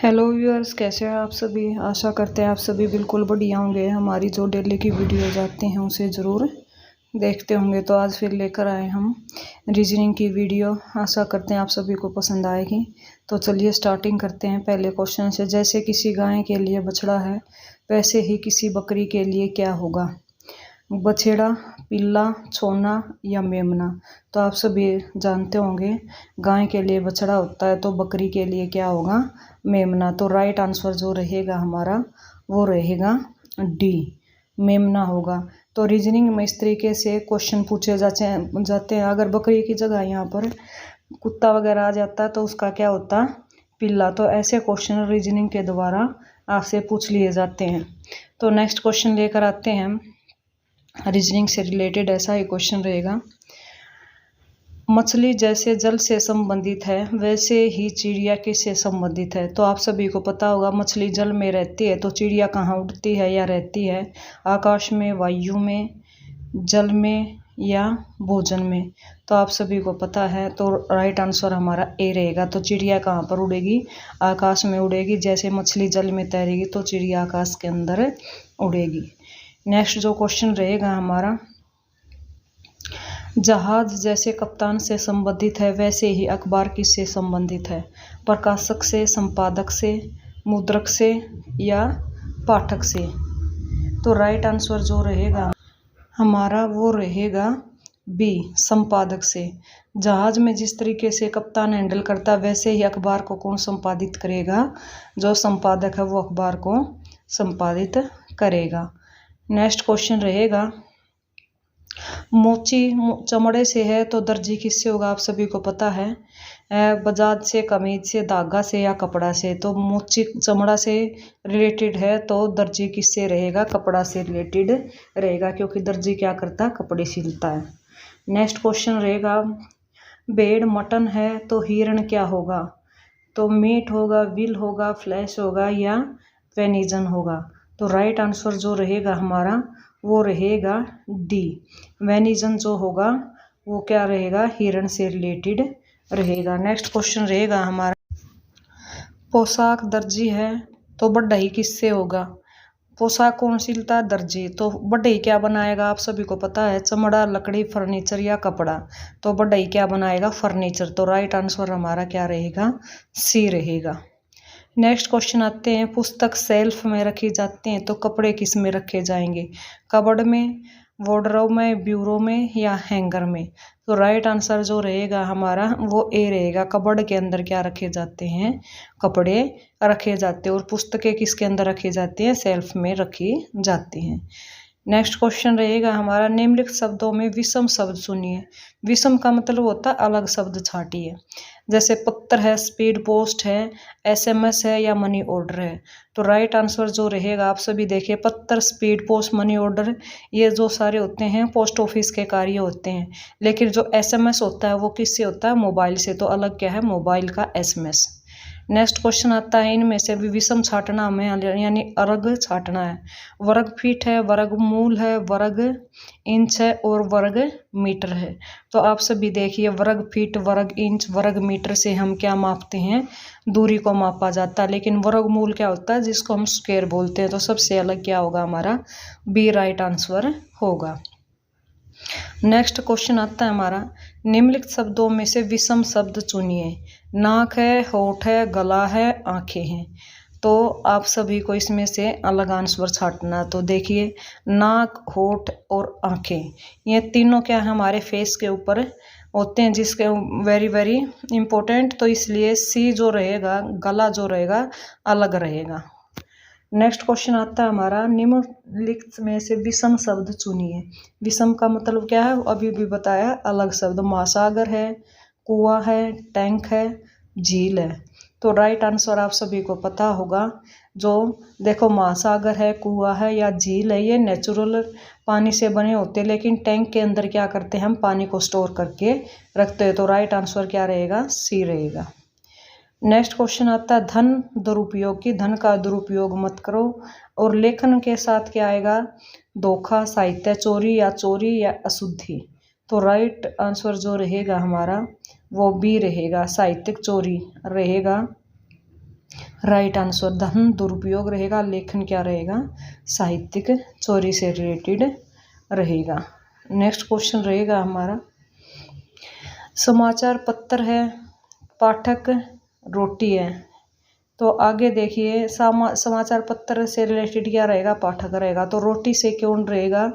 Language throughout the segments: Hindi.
हेलो व्यूअर्स, कैसे हैं आप सभी। आशा करते हैं आप सभी बिल्कुल बढ़िया होंगे। हमारी जो डेली की वीडियो जाती हैं उसे ज़रूर देखते होंगे। तो आज फिर लेकर आए हम रीजनिंग की वीडियो। आशा करते हैं आप सभी को पसंद आएगी। तो चलिए स्टार्टिंग करते हैं पहले क्वेश्चन से। जैसे किसी गाय के लिए बछड़ा है, वैसे ही किसी बकरी के लिए क्या होगा। बछड़ा, पिल्ला, छोना या मेमना। तो आप सभी जानते होंगे गाय के लिए बछड़ा होता है, तो बकरी के लिए क्या होगा, मेमना। तो राइट आंसर जो रहेगा हमारा वो रहेगा डी, मेमना होगा। तो रीजनिंग में इस तरीके से क्वेश्चन पूछे जाते हैं। अगर बकरी की जगह यहाँ पर कुत्ता वगैरह आ जाता है तो उसका क्या होता, पिल्ला। तो ऐसे क्वेश्चन रीजनिंग के द्वारा आपसे पूछ लिए जाते हैं। तो नेक्स्ट क्वेश्चन लेकर आते हैं रीजनिंग से रिलेटेड। ऐसा ही क्वेश्चन रहेगा। मछली जैसे जल से संबंधित है, वैसे ही चिड़िया किससे संबंधित है। तो आप सभी को पता होगा मछली जल में रहती है, तो चिड़िया कहाँ उड़ती है या रहती है, आकाश में, वायु में, जल में या भोजन में। तो आप सभी को पता है, तो राइट आंसर हमारा ए रहेगा। तो चिड़िया कहाँ पर उड़ेगी, आकाश में उड़ेगी। जैसे मछली जल में तैरेगी तो चिड़िया आकाश के अंदर उड़ेगी। नेक्स्ट जो क्वेश्चन रहेगा हमारा, जहाज जैसे कप्तान से संबंधित है, वैसे ही अखबार किससे संबंधित है। प्रकाशक से, संपादक से, मुद्रक से या पाठक से। तो राइट आंसर जो रहेगा हमारा वो रहेगा बी, संपादक से। जहाज में जिस तरीके से कप्तान हैंडल करता है, वैसे ही अखबार को कौन संपादित करेगा, जो संपादक है वो अखबार को संपादित करेगा। नेक्स्ट क्वेश्चन रहेगा, मोची चमड़े से है तो दर्जी किससे होगा। आप सभी को पता है, बजाज से, कमीज से, धागा से या कपड़ा से। तो मोची चमड़ा से रिलेटेड है तो दर्जी किससे रहेगा, कपड़ा से रिलेटेड रहेगा, क्योंकि दर्जी क्या करता है, कपड़े सिलता है। नेक्स्ट क्वेश्चन रहेगा, भेड़ मटन है तो हिरण क्या होगा। तो मीट होगा, विल होगा, फ्लैश होगा या वेनिजन होगा। तो राइट आंसर जो रहेगा हमारा वो रहेगा डी, वेनिजन जो होगा वो क्या रहेगा, हिरण से रिलेटेड रहेगा। नेक्स्ट क्वेश्चन रहेगा हमारा, पोशाक दर्जी है तो बढ़ई किससे होगा। पोशाक कौन सिलता है, दर्जी। तो बढ़ई क्या बनाएगा, आप सभी को पता है, चमड़ा, लकड़ी, फर्नीचर या कपड़ा। तो बढ़ई क्या बनाएगा, फर्नीचर। तो राइट आंसर हमारा क्या रहेगा, सी रहेगा। नेक्स्ट क्वेश्चन आते हैं, पुस्तक सेल्फ में रखी जाती हैं तो कपड़े किस में रखे जाएंगे, कबर्ड में, वार्डरोब में, ब्यूरो में या हैंगर में। तो राइट आंसर जो रहेगा हमारा वो ए रहेगा। कबर्ड के अंदर क्या रखे जाते हैं, कपड़े रखे जाते हैं। और पुस्तकें किसके अंदर रखी जाती हैं, सेल्फ में रखी जाती हैं। नेक्स्ट क्वेश्चन रहेगा हमारा, निम्नलिखित शब्दों में विषम शब्द सुनिए। विषम का मतलब होता है अलग शब्द छांटिए। जैसे पत्र है, स्पीड पोस्ट है, एसएमएस है या मनी ऑर्डर है। तो राइट आंसर जो रहेगा, आप सभी देखिए, पत्र, स्पीड पोस्ट, मनी ऑर्डर, ये जो सारे होते हैं पोस्ट ऑफिस के कार्य होते हैं। लेकिन जो एसएमएस होता है वो किससे होता है, मोबाइल से। तो अलग क्या है, मोबाइल का एसएमएस। नेक्स्ट क्वेश्चन आता है, इनमें से भी विषम छाटना में यानी अर्ग छाटना है। वर्ग फीट है, वर्ग मूल है, वर्ग इंच है और वर्ग मीटर है। तो आप सभी देखिए, वर्ग फीट, वर्ग इंच, वर्ग मीटर से हम क्या मापते हैं, दूरी को मापा जाता है। लेकिन वर्ग मूल क्या होता है, जिसको हम स्क्वायर बोलते हैं। तो सबसे अलग क्या होगा हमारा, बी राइट आंसर होगा। नेक्स्ट क्वेश्चन आता है हमारा, निम्नलिखित शब्दों में से विषम शब्द चुनिए। नाक है, होठ है, गला है, आंखें हैं। तो आप सभी को इसमें से अलग आंसर छांटना। तो देखिए, नाक, होठ और आंखें, ये तीनों क्या है, हमारे फेस के ऊपर होते हैं, जिसके वेरी वेरी इंपॉर्टेंट। तो इसलिए सी जो रहेगा, गला जो रहेगा, अलग रहेगा। नेक्स्ट क्वेश्चन आता है हमारा, निम्नलिखित में से विषम शब्द चुनिए। विषम का मतलब क्या है, अभी भी बताया, अलग शब्द। महासागर है, कुआं है, टैंक है, झील है। तो राइट आंसर आप सभी को पता होगा, जो देखो महासागर है, कुआं है या झील है, ये नेचुरल पानी से बने होते हैं। लेकिन टैंक के अंदर क्या करते हैं, हम पानी को स्टोर करके रखते हैं। तो राइट आंसर क्या रहेगा, सी रहेगा। नेक्स्ट क्वेश्चन आता है, धन दुरुपयोग की, धन का दुरुपयोग मत करो। और लेखन के साथ क्या आएगा, धोखा, साहित्य चोरी या अशुद्धि। तो राइट आंसर जो रहेगा हमारा वो बी रहेगा, साहित्यिक चोरी रहेगा राइट आंसर धन दुरुपयोग रहेगा। लेखन क्या रहेगा? साहित्यिक। चोरी से रिलेटेड रहेगा। नेक्स्ट क्वेश्चन रहेगा हमारा, समाचार पत्र है, पाठक रोटी है। तो आगे देखिए, समाचार पत्र से रिलेटेड क्या रहेगा? पाठक रहेगा। तो रोटी से कौन रहेगा?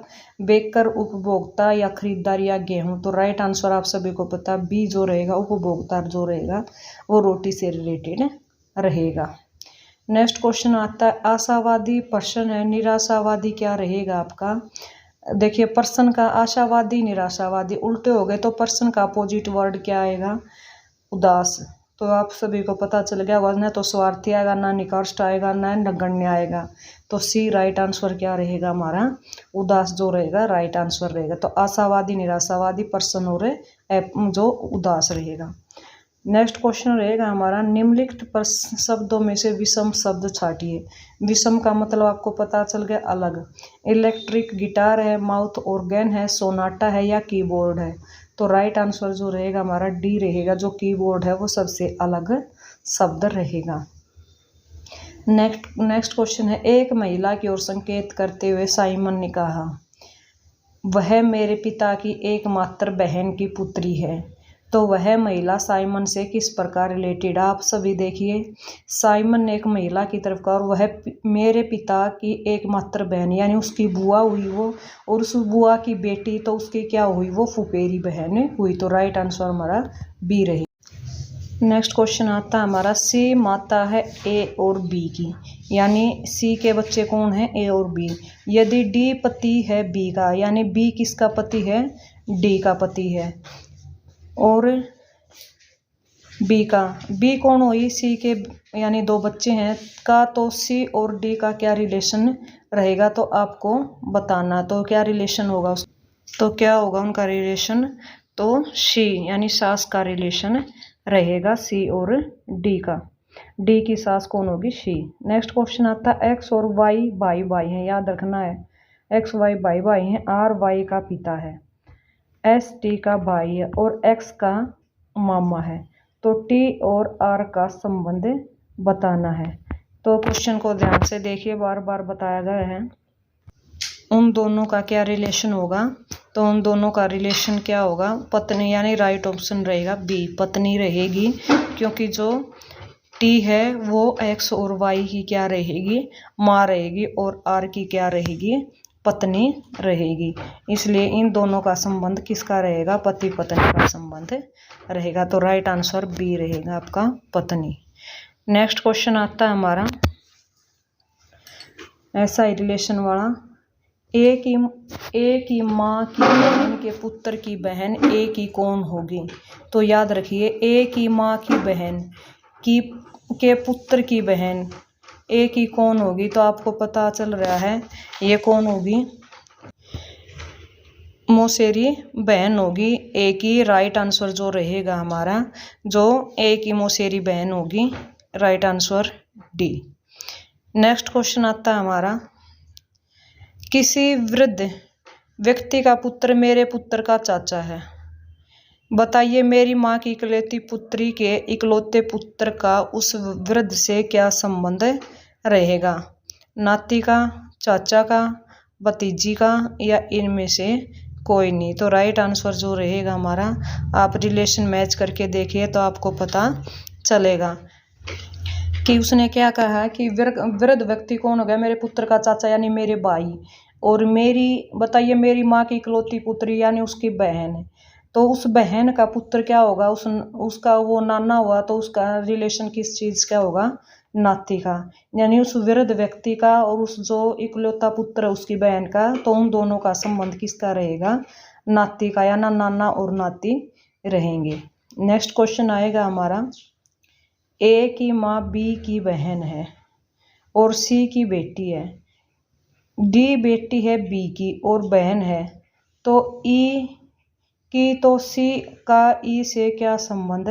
बेकर, उपभोक्ता या खरीदार या गेहूं। तो राइट आंसर आप सभी को पता, बी जो रहेगा, उपभोक्ता जो रहेगा वो रोटी से रिलेटेड रहेगा। नेक्स्ट क्वेश्चन आता है, आशावादी पर्सन है, निराशावादी क्या रहेगा आपका? देखिए पर्सन का आशावादी निराशावादी उल्टे हो गए, तो पर्सन का अपोजिट वर्ड क्या आएगा? उदास। तो आप सभी को पता चल गया, वह तो स्वार्थी आएगा, ना निकष्ट आएगा, ना नगण्य आएगा। तो सी राइट आंसर क्या रहेगा हमारा? उदास जो रहेगा राइट आंसर रहेगा। तो आशावादी निराशावादी पर्सन और जो उदास रहेगा। नेक्स्ट क्वेश्चन रहेगा हमारा, निम्नलिखित शब्दों में से विषम शब्द छांटिए। विषम का मतलब आपको पता चल गया, अलग। इलेक्ट्रिक गिटार है, माउथ ऑर्गन है, सोनाटा है या कीबोर्ड है। तो राइट आंसर जो रहेगा हमारा डी रहेगा, जो कीबोर्ड है वो सबसे अलग शब्द रहेगा। नेक्स्ट क्वेश्चन है, एक महिला की ओर संकेत करते हुए साइमन ने कहा, वह मेरे पिता की एकमात्र बहन की पुत्री है। तो वह महिला साइमन से किस प्रकार रिलेटेड? आप सभी देखिए, साइमन ने एक महिला की तरफ कहा और वह मेरे पिता की एकमात्र बहन, यानी उसकी बुआ हुई वो, और उस बुआ की बेटी तो उसकी क्या हुई? वो फुफेरी बहन हुई। तो राइट आंसर हमारा बी रहे। नेक्स्ट क्वेश्चन आता है हमारा, सी माता है ए और बी की, यानी सी के बच्चे कौन है? ए और बी। यदि डी पति है बी का, यानी बी किसका पति है? डी का पति है। और बी कौन हुई? सी के, यानी दो बच्चे हैं का, तो सी और डी का क्या रिलेशन रहेगा? तो आपको बताना, तो क्या रिलेशन होगा तो क्या होगा उनका रिलेशन? तो सी यानी सास का रिलेशन रहेगा सी और डी का। डी की सास कौन होगी? सी। नेक्स्ट क्वेश्चन आता है, एक्स और वाई भाई भाई हैं, याद रखना है, एक्स वाई भाई भाई हैं, आर वाई का पिता है, एस टी का भाई है और एक्स का मामा है। तो टी और आर का संबंध बताना है। तो क्वेश्चन को ध्यान से देखिए, बार बार बताया गया है। उन दोनों का क्या रिलेशन होगा? तो उन दोनों का रिलेशन क्या होगा? पत्नी, यानी राइट ऑप्शन रहेगा बी, पत्नी रहेगी, क्योंकि जो टी है वो एक्स और वाई की क्या रहेगी? माँ रहेगी, और आर की क्या रहेगी? पत्नी रहेगी। इसलिए इन दोनों का संबंध किसका रहेगा? पति पत्नी का संबंध रहेगा। तो राइट आंसर बी रहेगा आपका, पत्नी। नेक्स्ट क्वेश्चन आता है हमारा ऐसा ही रिलेशन वाला, एक ही माँ की बहन के पुत्र की बहन एक ही कौन होगी? तो याद रखिए, एक ही माँ की बहन के पुत्र की बहन एक ही कौन होगी? तो आपको पता चल रहा है ये कौन होगी? मौसेरी बहन होगी। एक ही राइट आंसर जो रहेगा हमारा, जो एक ही मौसेरी बहन होगी, right answer D. Next question आता है हमारा, किसी वृद्ध व्यक्ति का पुत्र मेरे पुत्र का चाचा है, बताइए मेरी माँ की इकलौती पुत्री के इकलौते पुत्र का उस वृद्ध से क्या संबंध रहेगा? नाती का, चाचा का, भतीजी का, या इनमें से कोई नहीं। तो राइट आंसर जो रहेगा हमारा, आप रिलेशन मैच करके देखिए तो आपको पता चलेगा कि उसने क्या कहा कि वृद्ध व्यक्ति कौन हो गया? मेरे पुत्र का चाचा, यानी मेरे भाई, और बताइए मेरी माँ की इकलौती पुत्री, यानी उसकी बहन। तो उस बहन का पुत्र क्या होगा? उसका वो नाना हुआ, तो उसका रिलेशन किस चीज का होगा? नाती का। यानी उस वृद्ध व्यक्ति का और उस जो इकलौता पुत्र है उसकी बहन का, तो उन दोनों का संबंध किसका रहेगा? नाती का, या नाना और नाती रहेंगे। नेक्स्ट क्वेश्चन आएगा हमारा, ए की माँ बी की बहन है और सी की बेटी है, डी बेटी है बी की और बहन है, तो ई की, तो सी का ई से क्या संबंध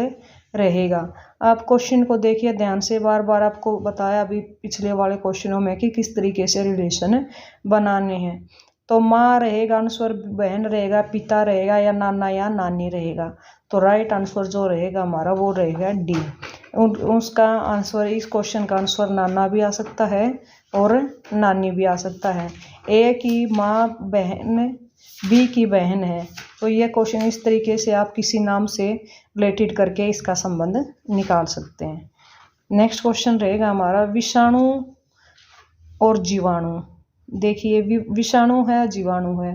रहेगा? आप क्वेश्चन को देखिए ध्यान से, बार बार आपको बताया अभी पिछले वाले क्वेश्चनों में कि किस तरीके से रिलेशन बनाने हैं। तो माँ रहेगा आंसर, बहन रहेगा, पिता रहेगा, या नाना या नानी रहेगा। तो राइट आंसर जो रहेगा हमारा वो रहेगा डी। उसका आंसर, इस क्वेश्चन का आंसर नाना भी आ सकता है और नानी भी आ सकता है। ए की माँ बहन बी की बहन है, तो यह क्वेश्चन इस तरीके से आप किसी नाम से रिलेटेड करके इसका संबंध निकाल सकते हैं। नेक्स्ट क्वेश्चन रहेगा हमारा विषाणु और जीवाणु। देखिए विषाणु है जीवाणु है,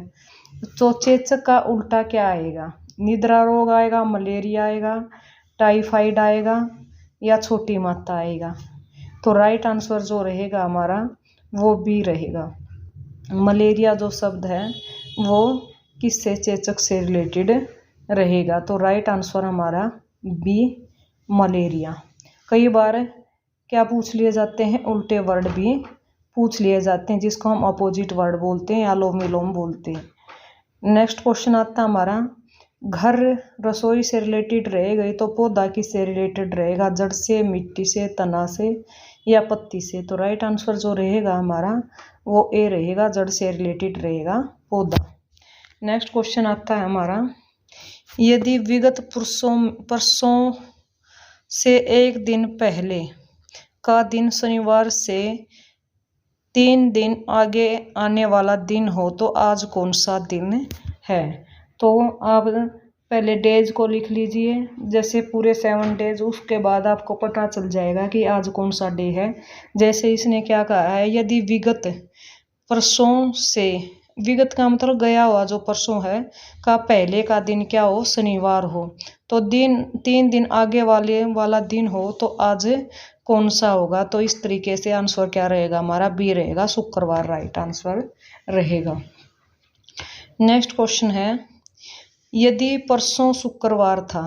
तो चेचक का उल्टा क्या आएगा? निद्रा रोग आएगा, मलेरिया आएगा, टाइफाइड आएगा या छोटी मात्रा आएगा? तो राइट आंसर जो रहेगा हमारा वो बी रहेगा। मलेरिया जो शब्द है वो किससे, चेचक से रिलेटेड रहेगा। तो राइट आंसर हमारा बी मलेरिया। कई बार क्या पूछ लिए जाते हैं, उल्टे वर्ड भी पूछ लिए जाते हैं जिसको हम अपोजिट वर्ड बोलते हैं या लोम विलोम बोलते हैं। नेक्स्ट क्वेश्चन आता है हमारा घर रसोई से रिलेटेड रहेगा, तो पौधा किससे रिलेटेड रहेगा? जड़ से, मिट्टी से, तना से या पत्ती से? तो राइट आंसर जो रहेगा हमारा वो ए रहेगा, जड़ से रिलेटेड रहेगा पौधा। नेक्स्ट क्वेश्चन आता है हमारा यदि विगत परसों से एक दिन पहले का दिन शनिवार से 3 दिन आगे आने वाला दिन हो तो आज कौन सा दिन है? तो आप पहले डेज को लिख लीजिए, जैसे पूरे 7 डेज, उसके बाद आपको पता चल जाएगा कि आज कौन सा डे है। जैसे इसने क्या कहा है, यदि विगत परसों से, विगत का मतलब गया हुआ जो परसों है का पहले का दिन क्या हो, शनिवार हो, तो 3 दिन आगे वाला दिन हो तो आज कौन सा होगा? तो इस तरीके से आंसर क्या रहेगा हमारा, बी रहेगा, शुक्रवार राइट आंसर रहेगा। नेक्स्ट क्वेश्चन है यदि परसों शुक्रवार था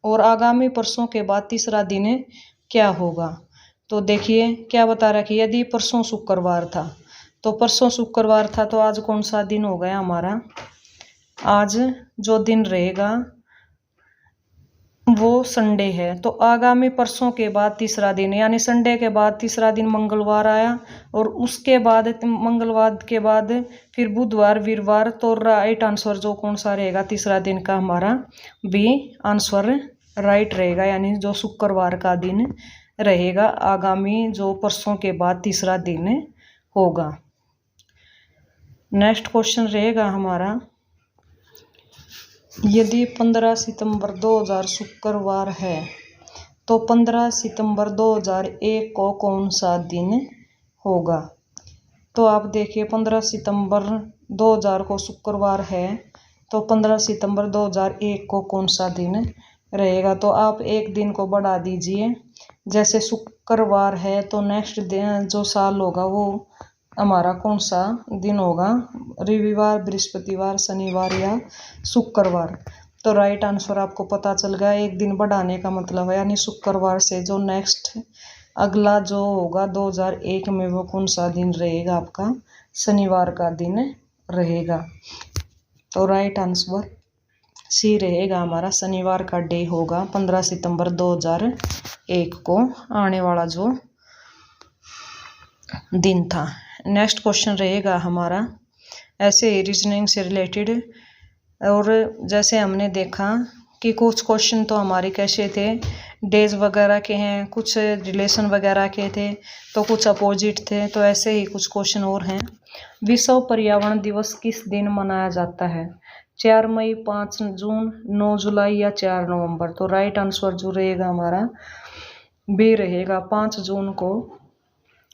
और आगामी परसों के बाद तीसरा दिन क्या होगा? तो देखिए क्या बता रहा है कि यदि परसों शुक्रवार था, तो परसों शुक्रवार था तो आज कौन सा दिन हो गया हमारा? आज जो दिन रहेगा वो संडे है। तो आगामी परसों के बाद तीसरा दिन, यानी संडे के बाद तीसरा दिन मंगलवार आया, और उसके बाद मंगलवार के बाद फिर बुधवार, वीरवार। तो राइट आंसर जो कौन सा रहेगा तीसरा दिन का हमारा, बी आंसर राइट रहेगा, यानी जो शुक्रवार का दिन रहेगा आगामी जो परसों के बाद तीसरा दिन होगा। नेक्स्ट क्वेश्चन रहेगा हमारा यदि 15 सितंबर 2000 शुक्रवार है तो 15 सितंबर 2001 को कौन सा दिन होगा? तो आप देखिए 15 सितंबर 2000 को शुक्रवार है, तो 15 सितंबर 2001 को कौन सा दिन रहेगा? तो आप एक दिन को बढ़ा दीजिए, जैसे शुक्रवार है तो नेक्स्ट दिन जो साल होगा वो हमारा कौन सा दिन होगा, रविवार, बृहस्पतिवार, शनिवार या शुक्रवार? तो राइट आंसर आपको पता चल गया, एक दिन बढ़ाने का मतलब है, यानी शुक्रवार से जो नेक्स्ट अगला जो होगा 2001 में वो कौन सा दिन रहेगा आपका, शनिवार का दिन रहेगा। तो राइट आंसर सी रहेगा हमारा, शनिवार का डे होगा 15 सितंबर 2001 को आने वाला जो दिन था। नेक्स्ट क्वेश्चन रहेगा हमारा ऐसे ही रीजनिंग से रिलेटेड, और जैसे हमने देखा कि कुछ क्वेश्चन तो हमारे कैसे थे, डेज वगैरह के हैं, कुछ रिलेशन वगैरह के थे, तो कुछ अपोजिट थे, तो ऐसे ही कुछ क्वेश्चन और हैं। विश्व पर्यावरण दिवस किस दिन मनाया जाता है? 4 मई, 5 जून, 9 जुलाई या 4 नवंबर? तो राइट आंसर जो रहेगा हमारा बी रहेगा, 5 जून को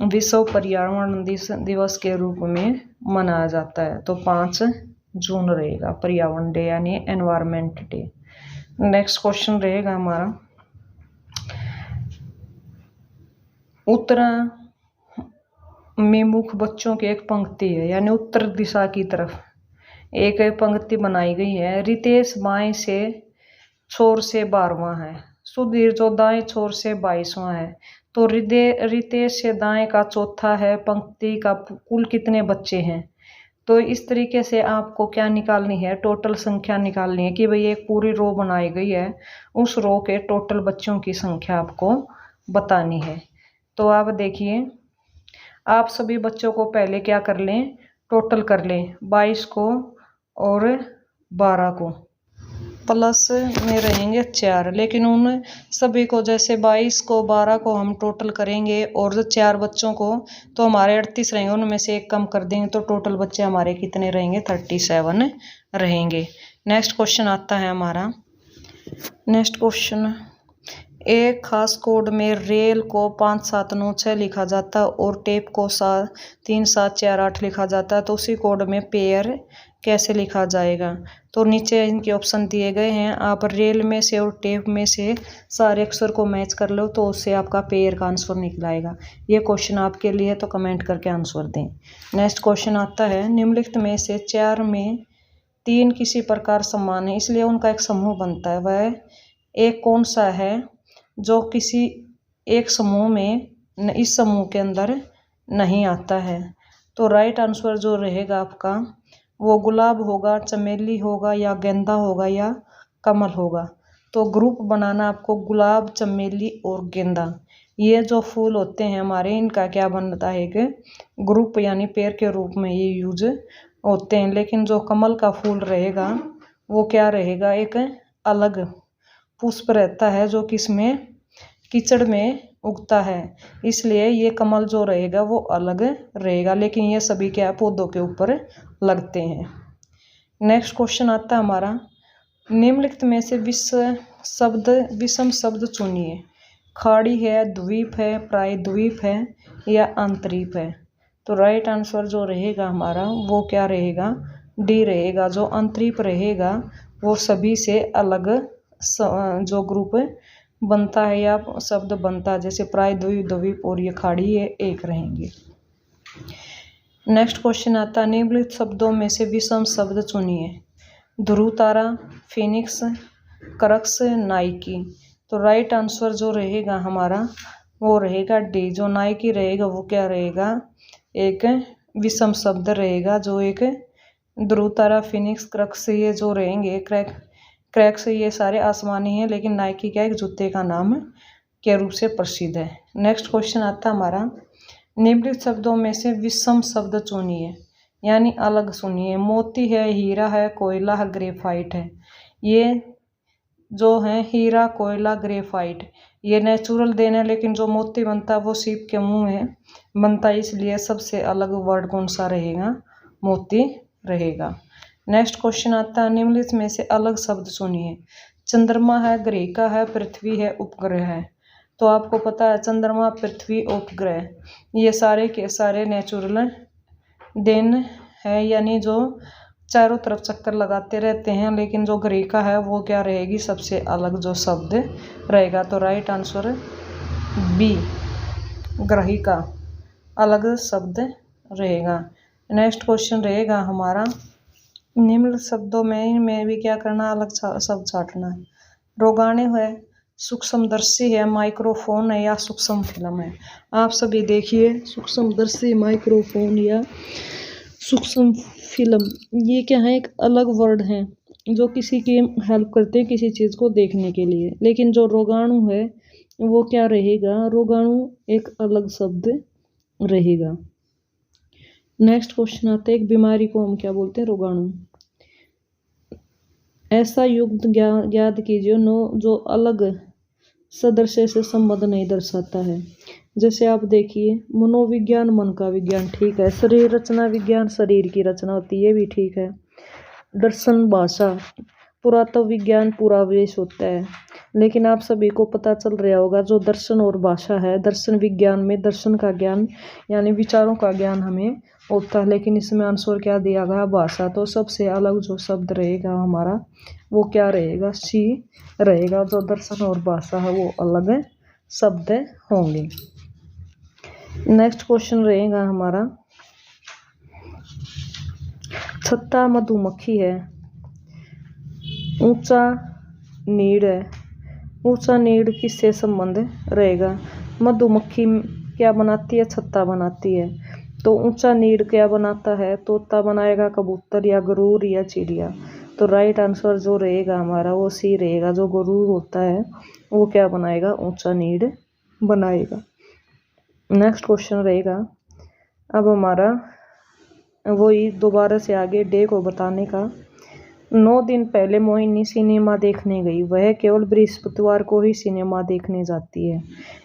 विश्व पर्यावरण दिवस के रूप में मनाया जाता है। तो 5 जून रहेगा पर्यावरण डे, यानी एनवायरमेंट डे। नेक्स्ट क्वेश्चन रहेगा हमारा उत्तर में मुख बच्चों की एक पंक्ति है, यानी उत्तर दिशा की तरफ एक पंक्ति बनाई गई है। रितेश बाएं से छोर से 12वां है, सुधीर जो दाएं छोर से 22वां है, तो रितेश से दाएं का चौथा है, पंक्ति का कुल कितने बच्चे हैं? तो इस तरीके से आपको क्या निकालनी है, टोटल संख्या निकालनी है कि भाई एक पूरी रो बनाई गई है, उस रो के टोटल बच्चों की संख्या आपको बतानी है। तो आप देखिए, आप सभी बच्चों को पहले क्या कर लें, टोटल कर लें, 22 को और 12 को। प्लस में रहेंगे 4, लेकिन उन सभी को जैसे 22 को 12 को हम टोटल करेंगे और जो 4 बच्चों को तो हमारे 38 रहेंगे, उनमें से 1 कम कर देंगे तो टोटल बच्चे हमारे कितने रहेंगे 37 रहेंगे। नेक्स्ट क्वेश्चन आता है हमारा। नेक्स्ट क्वेश्चन, एक खास कोड में रेल को 5796 लिखा जाता है और टेप को 3748 लिखा जाता है, तो उसी कोड में पेयर कैसे लिखा जाएगा। तो नीचे इनके ऑप्शन दिए गए हैं, आप रेल में से और टेप में से सारे अक्षर को मैच कर लो तो उससे आपका पेयर का आंसर निकल आएगा। ये क्वेश्चन आपके लिए है तो कमेंट करके आंसर दें। नेक्स्ट क्वेश्चन आता है, निम्नलिखित में से 4 में 3 किसी प्रकार समान है इसलिए उनका एक समूह बनता है, वह एक कौन सा है जो किसी एक समूह में इस समूह के अंदर नहीं आता है। तो राइट आंसर जो रहेगा आपका वो गुलाब होगा, चमेली होगा या गेंदा होगा या कमल होगा। तो ग्रुप बनाना आपको गुलाब, चमेली और गेंदा, ये जो फूल होते हैं हमारे, इनका क्या बनता है कि ग्रुप यानी पेयर के रूप में ये यूज होते हैं। लेकिन जो कमल का फूल रहेगा वो क्या रहेगा, एक अलग पुष्प रहता है जो किसमें कीचड़ में उगता है, इसलिए ये कमल जो रहेगा वो अलग रहेगा, लेकिन ये सभी क्या पौधों के ऊपर लगते हैं। नेक्स्ट क्वेश्चन आता है हमारा, निम्नलिखित में से विषम शब्द चुनिए। खाड़ी है, द्वीप है, प्रायद्वीप है या अंतरीप है। तो राइट आंसर जो रहेगा हमारा वो क्या रहेगा, डी रहेगा। जो अंतरीप रहेगा वो सभी से अलग जो ग्रुप बनता है या शब्द बनता है, जैसे प्रायद्वीप, द्वीप और ये खाड़ी, ये एक रहेंगे। नेक्स्ट क्वेश्चन आता है, निम्नलिखित शब्दों में से विषम शब्द चुनिए। ध्रुव तारा, फिनिक्स, क्रक्स, नाइकी। तो राइट आंसर जो रहेगा हमारा वो रहेगा डी। जो नाइकी रहेगा वो क्या रहेगा, एक विषम शब्द रहेगा। जो एक ध्रुव तारा, फिनिक्स, क्रक्स ये जो रहेंगे, क्रैक्स ये सारे आसमानी हैं, लेकिन नाइकी क्या एक जूते का नाम के रूप से प्रसिद्ध है। नेक्स्ट क्वेश्चन आता है हमारा, निम्नलिखित शब्दों में से विषम शब्द चुनिए यानी अलग सुनिए। मोती है, हीरा है, कोयला है, ग्रेफाइट है। ये जो है हीरा, कोयला, ग्रेफाइट ये नेचुरल देन है, लेकिन जो मोती बनता है वो सीप के मुंह में बनता है, इसलिए सबसे अलग वर्ड कौन सा रहेगा, मोती रहेगा। नेक्स्ट क्वेश्चन आता है, निम्नलिखित में से अलग शब्द सुनिए। चंद्रमा है, ग्रहिका है, पृथ्वी है, उपग्रह है। तो आपको पता है चंद्रमा, पृथ्वी, उपग्रह ये सारे के सारे नेचुरल देन है, यानी जो चारों तरफ चक्कर लगाते रहते हैं, लेकिन जो ग्रहिका है वो क्या रहेगी, सबसे अलग जो शब्द रहेगा। तो राइट आंसर बी, ग्रहिका अलग शब्द रहेगा। नेक्स्ट क्वेश्चन रहेगा हमारा, निम्न शब्दों में भी क्या करना, अलग शब्द छाटना है। रोगाणु है, सूक्ष्मदर्शी है, माइक्रोफोन है या सूक्ष्म फिल्म है। आप सभी देखिए, सूक्ष्मदर्शी, माइक्रोफोन या सूक्ष्म फिल्म ये क्या है, एक अलग वर्ड है जो किसी की हेल्प करते हैं किसी चीज़ को देखने के लिए। लेकिन जो रोगाणु है वो क्या रहेगा, रोगाणु एक अलग शब्द रहेगा। नेक्स्ट क्वेश्चन आता है, एक बीमारी को हम क्या बोलते हैं, रोगाणु। ऐसा युक्त ज्ञात कीजिए जो अलग सदस्य से संबंध नहीं दर्शाता है। जैसे आप देखिए, मनोविज्ञान मन का विज्ञान, ठीक है। शरीर रचना विज्ञान, शरीर की रचना होती है, ये भी ठीक है। दर्शन, भाषा, पुरातत्व विज्ञान पुरावेश होता है। लेकिन आप सभी को पता चल रहा होगा जो दर्शन और भाषा है, दर्शन विज्ञान में दर्शन का ज्ञान यानी विचारों का ज्ञान हमें होता है, लेकिन इसमें आंसर क्या दिया गया, भाषा। तो सबसे अलग जो शब्द रहेगा हमारा वो क्या रहेगा, सी रहेगा। जो दर्शन और भाषा है वो अलग शब्द होंगे। नेक्स्ट क्वेश्चन रहेगा हमारा, छत्ता मधुमक्खी है, ऊंचा नीड है। ऊंचा नीड किससे संबंध रहेगा, मधुमक्खी क्या बनाती है, छत्ता बनाती है। तो ऊंचा नीड क्या बनाता है, तोता बनाएगा, कबूतर या गरुड़ या चिड़िया। तो राइट आंसर जो रहेगा हमारा वो सी रहेगा। जो गरुड़ होता है वो क्या बनाएगा, ऊंचा नीड बनाएगा। नेक्स्ट क्वेश्चन रहेगा अब हमारा वही दोबारा से आगे डे को बताने का। 9 दिन पहले मोहिनी सिनेमा देखने गई। वह केवल बृहस्पतिवार को ही सिनेमा देखने जाती है।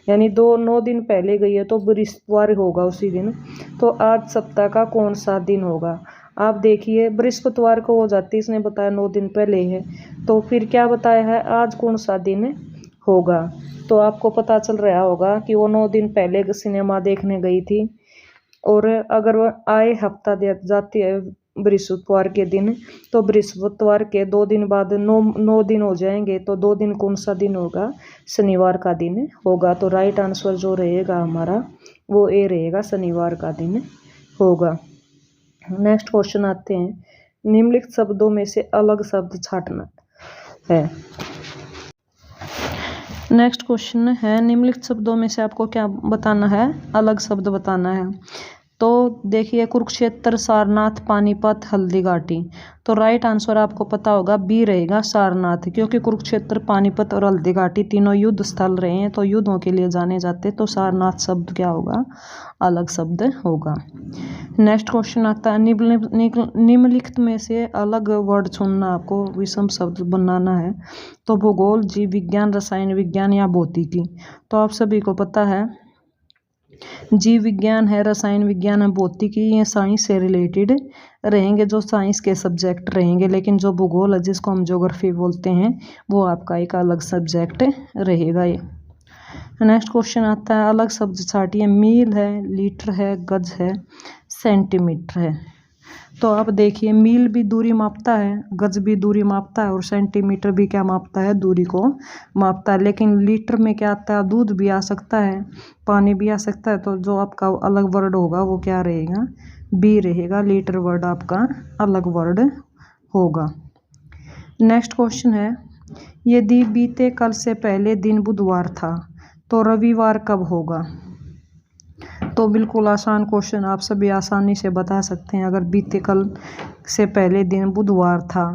यानी 9 दिन पहले गई है तो बृहस्पतिवार होगा उसी दिन। तो आज सप्ताह का कौन सा दिन होगा? आप देखिए, बृहस्पतिवार को हो जाती है, इसने बताया 9 दिन पहले है। तो फिर क्या बताया है, आज कौन सा दिन होगा? तो आपको पता चल रहा होगा कि वो 9 दिन पहले सिनेमा देखने गई थी। और अगर वह आए हफ्ता जाती है बृहस्पतिवार के दिन, तो बृहस्पतिवार के 2 दिन बाद 9 दिन हो जाएंगे। तो 2 दिन कौन सा दिन होगा? शनिवार का दिन होगा। तो राइट आंसर जो रहेगा हमारा वो ए रहेगा, शनिवार का दिन होगा। नेक्स्ट क्वेश्चन आते हैं, निम्नलिखित शब्दों में से अलग शब्द छांटना है। नेक्स्ट क्वेश्चन है, निम्नलिखित शब्दों में से आपको क्या बताना है? अलग शब्द बताना है। तो देखिए, कुरुक्षेत्र, सारनाथ, पानीपत, हल्दीघाटी। तो राइट आंसर आपको पता होगा बी रहेगा, सारनाथ, क्योंकि कुरुक्षेत्र, पानीपत और हल्दीघाटी तीनों युद्ध स्थल रहे हैं, तो युद्धों के लिए जाने जाते। तो सारनाथ शब्द क्या होगा? अलग शब्द होगा। नेक्स्ट क्वेश्चन आता है, निम्नलिखित में से अलग वर्ड चुनना, आपको विषम शब्द बनाना है। तो भूगोल, जीव विज्ञान, रसायन विज्ञान या भौतिकी। तो आप सभी को पता है जीव विज्ञान है, रसायन विज्ञान है, भौतिकी, ये साइंस से रिलेटेड रहेंगे, जो साइंस के सब्जेक्ट रहेंगे। लेकिन जो भूगोल है, जिसको हम ज्योग्राफी बोलते हैं, वो आपका एक अलग सब्जेक्ट रहेगा। ये नेक्स्ट क्वेश्चन आता है, अलग शब्द छाटिए। मील है, लीटर है, गज है, सेंटीमीटर है। तो आप देखिए, मील भी दूरी मापता है, गज भी दूरी मापता है और सेंटीमीटर भी क्या मापता है? दूरी को मापता है। लेकिन लीटर में क्या आता है? दूध भी आ सकता है, पानी भी आ सकता है। तो जो आपका अलग वर्ड होगा वो क्या रहेगा? बी रहेगा, लीटर वर्ड आपका अलग वर्ड होगा। नेक्स्ट क्वेश्चन है, यदि बीते कल से पहले दिन बुधवार था तो रविवार कब होगा? तो बिल्कुल आसान क्वेश्चन, आप सभी आसानी से बता सकते हैं। अगर बीते कल से पहले दिन बुधवार था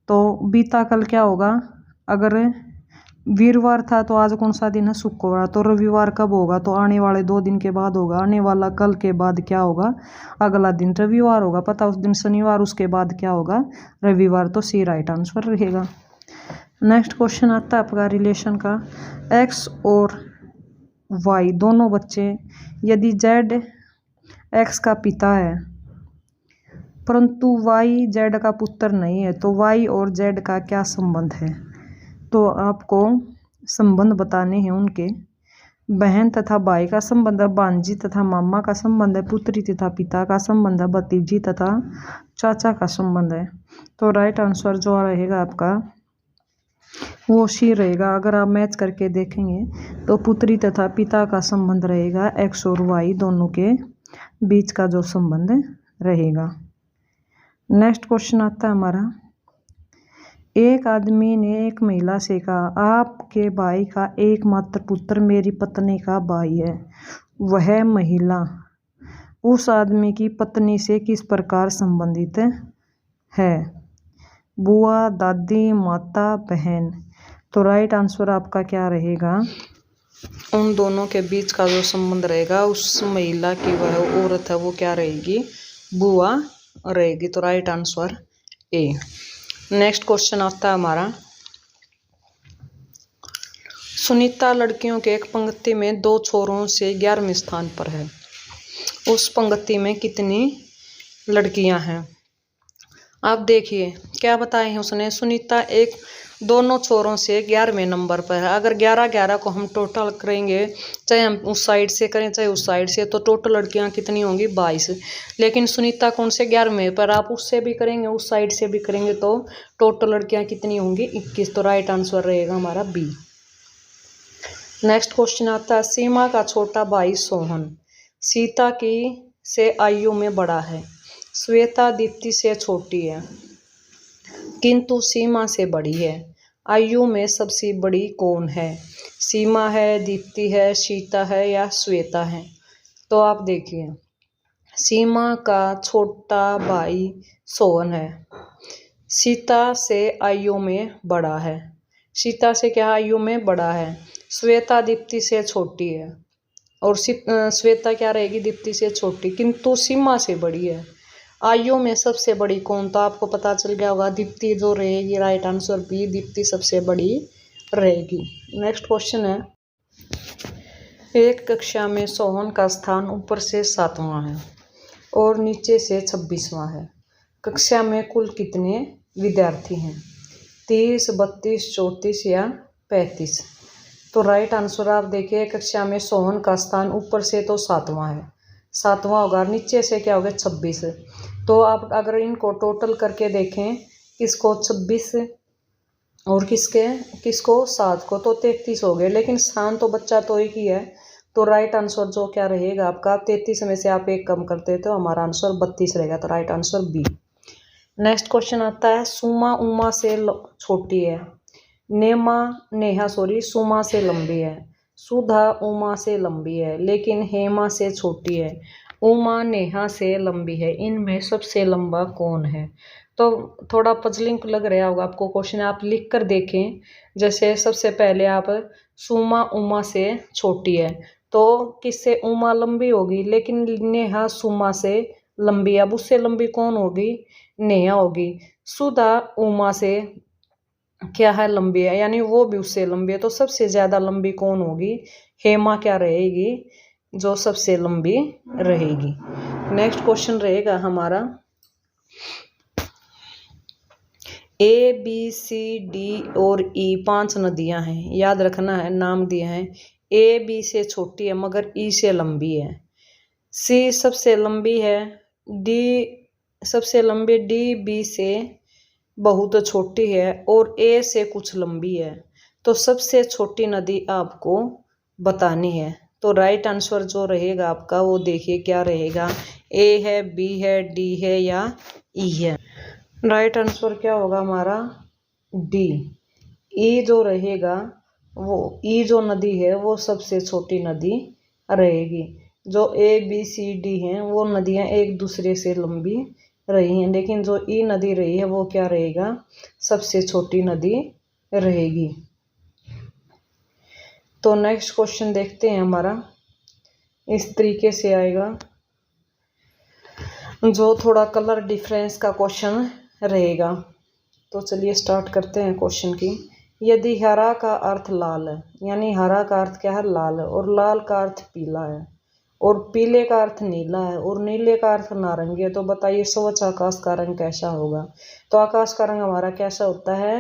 तो बीता कल क्या होगा? अगर वीरवार था तो आज कौन सा दिन है? शुक्रवार। तो रविवार कब होगा? तो आने वाले 2 दिन के बाद होगा। आने वाला कल के बाद क्या होगा? अगला दिन रविवार होगा। पता उस दिन शनिवार, उसके बाद क्या होगा? रविवार। तो सी राइट आंसर रहेगा। नेक्स्ट क्वेश्चन आता है आपका रिलेशन का, एक्स और वाई दोनों बच्चे, यदि जेड एक्स का पिता है परंतु वाई जेड का पुत्र नहीं है, तो वाई और जेड का क्या संबंध है? तो आपको संबंध बताने हैं उनके। बहन तथा भाई का संबंध है, भांजी तथा मामा का संबंध है, पुत्री तथा पिता का संबंध है, भतीजी तथा चाचा का संबंध है। तो राइट आंसर जो रहेगा आपका वो सी रहेगा। अगर आप मैच करके देखेंगे तो पुत्री तथा पिता का संबंध रहेगा, एक्स और वाई दोनों के बीच का जो संबंध रहेगा। नेक्स्ट क्वेश्चन आता है हमारा, एक आदमी ने एक महिला से कहा, आपके भाई का एकमात्र पुत्र मेरी पत्नी का भाई है। वह महिला उस आदमी की पत्नी से किस प्रकार संबंधित है? बुआ, दादी, माता, बहन। तो राइट आंसर आपका क्या रहेगा? उन दोनों के बीच का जो संबंध रहेगा, उस महिला की वह औरत है वो क्या रहेगी? बुआ रहेगी। तो right answer A. Next question आता है हमारा, सुनीता लड़कियों के एक पंक्ति में 2 छोरों से 11वें स्थान पर है। उस पंक्ति में कितनी लड़कियां हैं? आप देखिए क्या बताए हैं उसने, सुनीता एक दोनों छोरों से 11वें नंबर पर है। अगर 11 को हम टोटल करेंगे, चाहे हम उस साइड से करें चाहे उस साइड से, तो टोटल लड़कियां कितनी होंगी? 22। लेकिन सुनीता कौन से 11वें पर? आप उससे भी करेंगे उस साइड से भी करेंगे तो टोटल लड़कियां कितनी होंगी? 21। तो राइट आंसर रहेगा हमारा बी। नेक्स्ट क्वेश्चन आता है, सीमा का छोटा भाई सोहन सीता की से आयु में बड़ा है। श्वेता दीप्ति से छोटी है किंतु सीमा से बड़ी है। आयु में सबसे बड़ी कौन है? सीमा है, दीप्ति है, सीता है या श्वेता है? तो आप देखिए, सीमा का छोटा भाई सोहन है, सीता से आयु में बड़ा है। सीता से क्या आयु में बड़ा है? श्वेता दीप्ति से छोटी है और श्वेता क्या रहेगी? दीप्ति से छोटी, किंतु सीमा से बड़ी है। आयु में सबसे बड़ी कौन, तो आपको पता चल गया होगा दीप्ति जो रहेगी। राइट आंसर बी, दीप्ति सबसे बड़ी रहेगी। नेक्स्ट क्वेश्चन है, एक कक्षा में सोहन का स्थान ऊपर से 7वां है और नीचे से 26वां है। कक्षा में कुल कितने विद्यार्थी हैं? 30, 32, 34 या 35? तो राइट आंसर आप देखिए, कक्षा में सोहन का स्थान ऊपर से तो 7वां है, 7वां होगा, नीचे से क्या होगा 26। तो आप अगर इनको टोटल करके देखें, किसको 26 और किसको 7 को, तो 33 हो गए। लेकिन स्थान तो बच्चा तो एक ही है, तो राइट आंसर जो क्या रहेगा आपका, 33 में से आप एक कम करते तो हमारा आंसर 32 रहेगा। तो right answer B. Next question आता है, सुमा उमा से छोटी है, सुमा से लंबी है, सुधा उमा से लंबी है, लेकिन हेमा से छोटी है, उमा नेहा से लंबी है, इनमें सबसे लंबा कौन है? तो थोड़ा पजलिंग लग रहा होगा आपको क्वेश्चन, आप लिख कर देखें। जैसे सबसे पहले आप, सुमा उमा से छोटी है, तो किससे उमा लंबी होगी, लेकिन नेहा सुमा से लंबी, अब उससे लंबी कौन होगी? नेहा होगी। सुधा उमा से क्या है, लंबी है, यानी वो भी उससे लंबी है, तो सबसे ज्यादा लंबी कौन होगी? हेमा क्या रहेगी, जो सबसे लंबी रहेगी। नेक्स्ट क्वेश्चन रहेगा हमारा, ए बी सी डी और ई 5 नदियां हैं, याद रखना है, नाम दिए हैं। ए बी से छोटी है मगर ई से लंबी है, सी सबसे लंबी है, डी सबसे लंबी, डी बी से बहुत छोटी है और ए से कुछ लंबी है। तो सबसे छोटी नदी आपको बतानी है। तो राइट आंसर जो रहेगा आपका, वो देखिए क्या रहेगा, ए है, बी है, डी है या ई है। राइट आंसर क्या होगा हमारा, डी। ई जो रहेगा, वो ई जो नदी है वो सबसे छोटी नदी रहेगी। जो ए बी सी डी हैं वो नदियां एक दूसरे से लंबी रही हैं, लेकिन जो ई नदी रही है वो क्या रहेगा, सबसे छोटी नदी रहेगी। तो नेक्स्ट क्वेश्चन देखते हैं हमारा, इस तरीके से आएगा, जो थोड़ा कलर डिफरेंस का क्वेश्चन रहेगा। तो चलिए स्टार्ट करते हैं क्वेश्चन की। यदि हरा का अर्थ लाल है, यानी हरा का अर्थ क्या है, लाल है, और लाल का अर्थ पीला है, और पीले का अर्थ नीला है, और नीले का अर्थ नारंगी है, तो बताइए स्वच्छ आकाश का रंग कैसा होगा? तो आकाश का रंग हमारा कैसा होता है,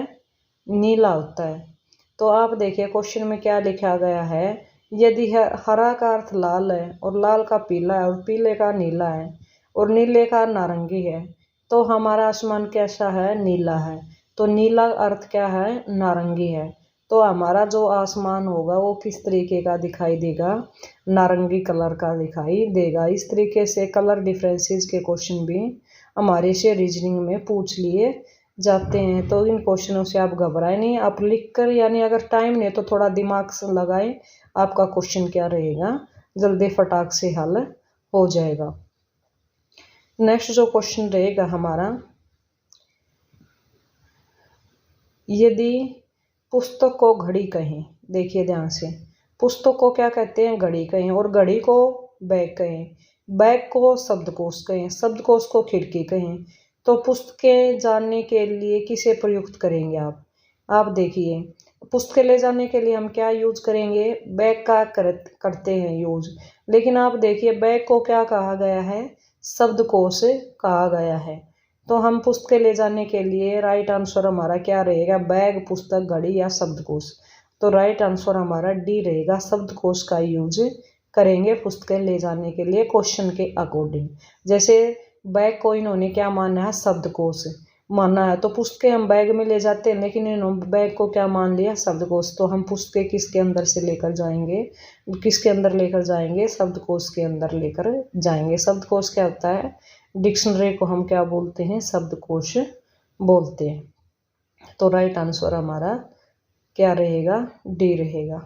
नीला होता है। तो आप देखिए क्वेश्चन में क्या लिखा गया है, यदि हरा का अर्थ लाल है और लाल का पीला है और पीले का नीला है और नीले का नारंगी है, तो हमारा आसमान कैसा है, नीला है। तो नीला अर्थ क्या है, नारंगी है। तो हमारा जो आसमान होगा वो किस तरीके का दिखाई देगा, नारंगी कलर का दिखाई देगा। इस तरीके से कलर डिफरेंसेस के क्वेश्चन भी हमारे से रीजनिंग में पूछ लिए जाते हैं। तो इन क्वेश्चनों से आप घबराए नहीं, आप लिख कर, यानी अगर टाइम नहीं तो थोड़ा दिमाग से लगाए, आपका क्वेश्चन क्या रहेगा, जल्दी फटाक से हल हो जाएगा। नेक्स्ट जो क्वेश्चन रहेगा हमारा, यदि पुस्तक को घड़ी कहें, देखिए ध्यान से, पुस्तक को क्या कहते हैं, घड़ी कहें, और घड़ी को बैग कहें, बैग को शब्दकोश कहें, शब्दकोश को खिड़की कहें, तो पुस्तकें जानने के लिए किसे प्रयुक्त करेंगे आप देखिए, पुस्तकें ले जाने के लिए हम क्या यूज करेंगे, बैग का करते हैं यूज। लेकिन आप देखिए बैग को क्या कहा गया है, शब्दकोश कहा गया है। तो हम पुस्तकें ले जाने के लिए राइट आंसर हमारा क्या रहेगा, बैग, पुस्तक, घड़ी या शब्दकोश। तो राइट आंसर हमारा डी रहेगा, शब्दकोश का यूज करेंगे पुस्तकें ले जाने के लिए क्वेश्चन के अकॉर्डिंग। जैसे बैग को इन्होंने क्या माना है, शब्दकोश माना है, तो पुस्तकें हम बैग में ले जाते हैं, लेकिन इन्होंने बैग को क्या मान लिया, शब्दकोश। तो हम पुस्तकें किसके अंदर से लेकर जाएंगे, किसके अंदर लेकर जाएंगे, शब्दकोश के अंदर लेकर जाएंगे। शब्दकोश क्या होता है, डिक्शनरी को हम क्या बोलते हैं, शब्दकोश बोलते हैं। तो राइट आंसर हमारा क्या रहेगा, डी रहेगा।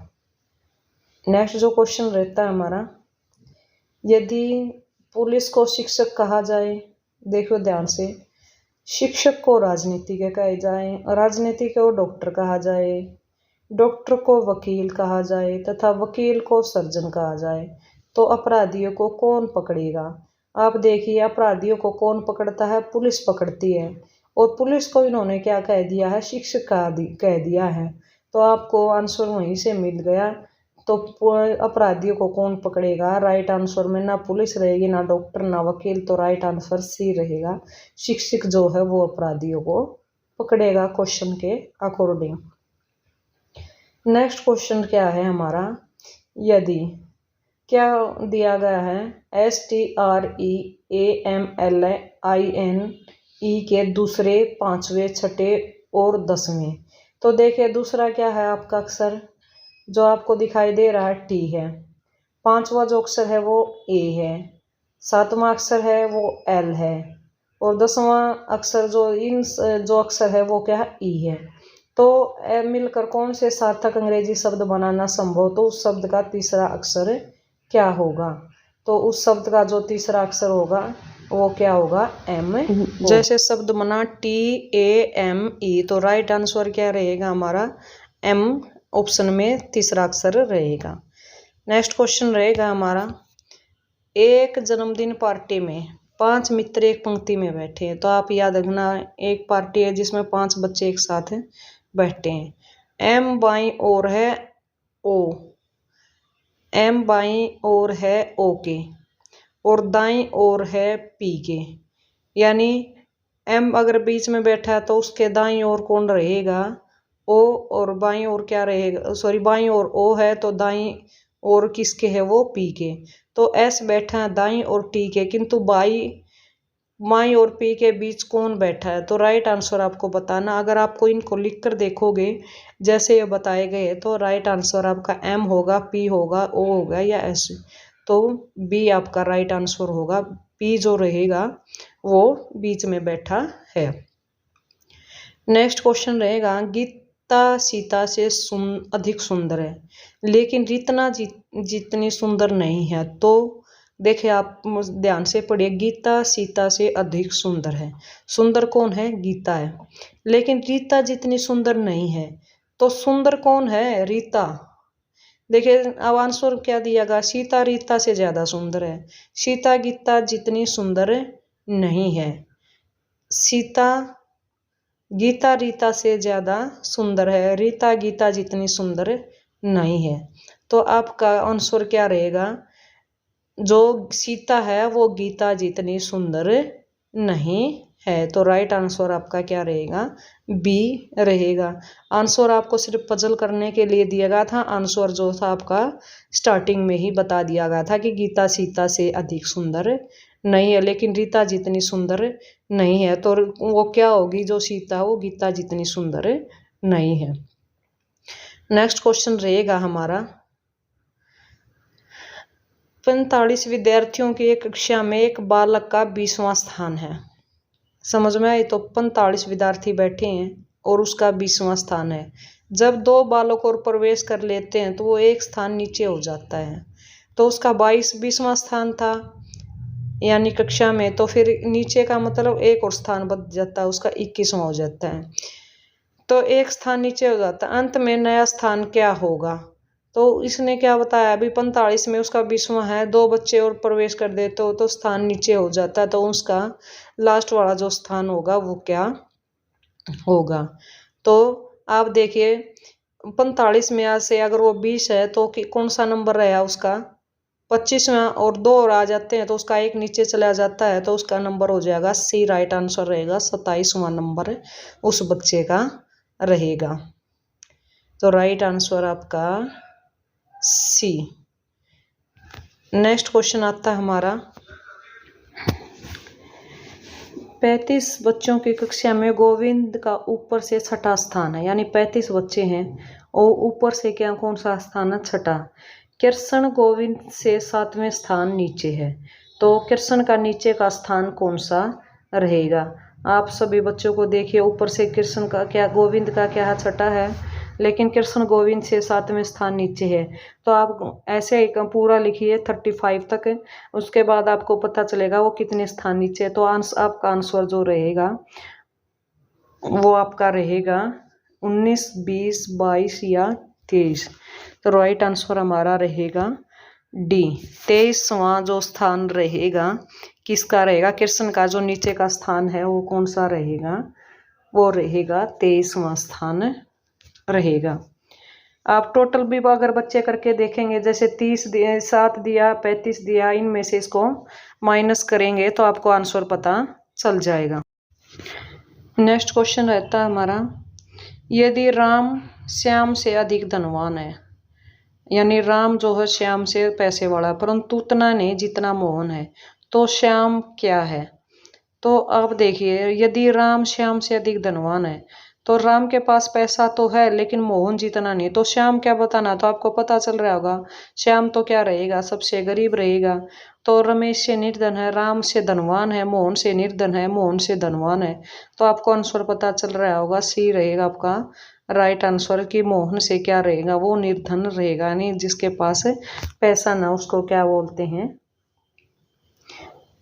नेक्स्ट जो क्वेश्चन रहता है हमारा, यदि पुलिस को शिक्षक कहा जाए, देखो ध्यान से, शिक्षक को राजनीतिज्ञ कहे जाए, राजनीतिज्ञ को डॉक्टर कहा जाए, डॉक्टर को वकील कहा जाए तथा वकील को सर्जन कहा जाए, तो अपराधियों को कौन पकड़ेगा? आप देखिए अपराधियों को कौन पकड़ता है, पुलिस पकड़ती है। और पुलिस को इन्होंने क्या कह दिया है, शिक्षक कह दिया है। तो आपको आंसर वहीं से मिल गया। तो अपराधियों को कौन पकड़ेगा, राइट आंसर में ना पुलिस रहेगी, ना डॉक्टर, ना वकील। तो राइट आंसर सी रहेगा, शिक्षक जो है वो अपराधियों को पकड़ेगा क्वेश्चन के अकॉर्डिंग। नेक्स्ट क्वेश्चन क्या है हमारा, यदि क्या दिया गया है, STREAMLINE के दूसरे, पांचवें, छठे और 10वें। तो देखिए दूसरा क्या है आपका अक्षर जो आपको दिखाई दे रहा है, टी है। पांचवा जो अक्षर है वो ए है। सातवां अक्षर है वो एल है। और 10वां अक्षर जो अक्षर है वो क्या है, ई है। तो मिलकर कौन से सार्थक अंग्रेजी शब्द बनाना संभव, तो उस शब्द का तीसरा अक्षर क्या होगा। तो उस शब्द का जो तीसरा अक्षर होगा वो क्या होगा, एम। जैसे शब्द बना TAME, तो राइट आंसर क्या रहेगा हमारा, एम ऑप्शन में तीसरा अक्षर रहेगा। नेक्स्ट क्वेश्चन रहेगा हमारा, एक जन्मदिन पार्टी में 5 मित्र एक पंक्ति में बैठे हैं। तो आप याद रखना, एक पार्टी है जिसमें 5 बच्चे एक साथ बैठे हैं। एम बाईं ओर है ओ, एम बाईं ओर है ओ के, और दाईं ओर है पी के। यानी एम अगर बीच में बैठा है तो उसके दाईं ओर कौन रहेगा, ओ, और बाईं ओर क्या रहेगा, सॉरी बाईं ओर ओ है तो दाईं ओर किसके है, वो पी के। तो एस बैठा है दाईं और टी के, किंतु बाईं और पी के बीच कौन बैठा है। तो राइट आंसर आपको बताना। अगर आपको इनको लिख कर देखोगे जैसे ये बताए गए, तो राइट आंसर आपका एम होगा, पी होगा, ओ होगा या एस। तो बी आपका राइट आंसर होगा, पी जो रहेगा वो बीच में बैठा है। नेक्स्ट क्वेश्चन रहेगा, गीता सीता से अधिक सुंदर है लेकिन रीतना जितनी सुंदर नहीं है। तो देखिए आप ध्यान से पढ़िए, गीता सीता से अधिक सुंदर है। सुंदर कौन है, गीता है, लेकिन रीता जितनी सुंदर नहीं है। तो सुंदर कौन है, रीता। देखिए अब आंसर क्या दिया गया, सीता रीता से ज्यादा सुंदर है। सीता गीता जितनी सुंदर नहीं है। सीता गीता रीता से ज्यादा सुंदर है, रीता गीता जितनी सुंदर नहीं है। तो आपका आंसर क्या रहेगा, जो सीता है वो गीता जितनी सुंदर नहीं है। तो राइट आंसर आपका क्या रहेगा, बी रहेगा। आंसर आपको सिर्फ पजल करने के लिए दिया गया था। आंसर जो था आपका स्टार्टिंग में ही बता दिया गया था कि गीता सीता से अधिक सुंदर नहीं है, लेकिन रीता जितनी सुंदर नहीं है। तो वो क्या होगी, जो सीता वो गीता जितनी सुंदर नहीं है। नेक्स्ट क्वेश्चन रहेगा हमारा, 45 विद्यार्थियों की एक कक्षा में एक बालक का 20वां स्थान है। समझ में आई। तो 45 विद्यार्थी बैठे हैं और उसका 20वां स्थान है। जब 2 बालक और प्रवेश कर लेते हैं तो वो एक स्थान नीचे हो जाता है। तो उसका 20वां स्थान था यानी कक्षा में, तो फिर नीचे का मतलब एक और स्थान बच जाता है, उसका 21वां हो जाता है। तो एक स्थान नीचे हो जाता है, अंत में नया स्थान क्या होगा। तो इसने क्या बताया, अभी 45 में उसका 20वां है, 2 बच्चे और प्रवेश कर देते हो तो स्थान नीचे हो जाता है। तो उसका लास्ट वाला जो स्थान होगा वो क्या होगा। तो आप देखिए 45 में से अगर वो 20 है तो कौन सा नंबर रहा उसका, 25वां, और 2 और आ जाते हैं तो उसका एक नीचे चला जाता है, तो उसका नंबर हो जाएगा सी। राइट आंसर रहेगा 27वां नंबर उस बच्चे का रहेगा। तो राइट आंसर आपका सी। नेक्स्ट क्वेश्चन आता है हमारा, 35 बच्चों की कक्षा में गोविंद का ऊपर से छठा स्थान है। यानी 35 बच्चे हैं और ऊपर से क्या कौन सा स्थान है, छठा। कृष्ण गोविंद से 7वें स्थान नीचे है। तो कृष्ण का नीचे का स्थान कौन सा रहेगा। आप सभी बच्चों को देखिए, ऊपर से कृष्ण का क्या, गोविंद का क्या है, छठा है, लेकिन कृष्ण गोविंद से 7वें स्थान नीचे है। तो आप ऐसे ही पूरा लिखिए 35 तक, उसके बाद आपको पता चलेगा वो कितने स्थान नीचे है। तो आपका आंसर जो रहेगा वो आपका रहेगा 19, 20, 22 या 23। तो राइट आंसर हमारा रहेगा डी, 23वां जो स्थान रहेगा किसका रहेगा, कृष्ण का जो नीचे का स्थान है वो कौन सा रहेगा, वो रहेगा 23वां स्थान रहेगा। आप टोटल भी अगर बच्चे करके देखेंगे, जैसे 30 दिया, 7 दिया, 35 दिया, इनमें से इसको माइनस करेंगे तो आपको आंसर पता चल जाएगा। नेक्स्ट क्वेश्चन रहता है हमारा, यदि राम श्याम से अधिक धनवान है, यानी राम जो है श्याम से पैसे वाला परंतु उतना नहीं जितना मोहन है, तो श्याम क्या है। तो अब देखिए, यदि राम श्याम से अधिक धनवान है तो राम के पास पैसा तो है लेकिन मोहन जितना नहीं, तो श्याम क्या बताना, तो आपको पता चल रहा होगा श्याम तो क्या रहेगा, सबसे गरीब रहेगा। तो रमेश से निर्धन है, राम से धनवान है, मोहन से निर्धन है, मोहन से धनवान है, तो आपको आंसर पता चल रहा होगा सी रहेगा आपका राइट आंसर, कि मोहन से क्या रहेगा, वो निर्धन रहेगा, यानी जिसके पास पैसा ना उसको क्या बोलते हैं,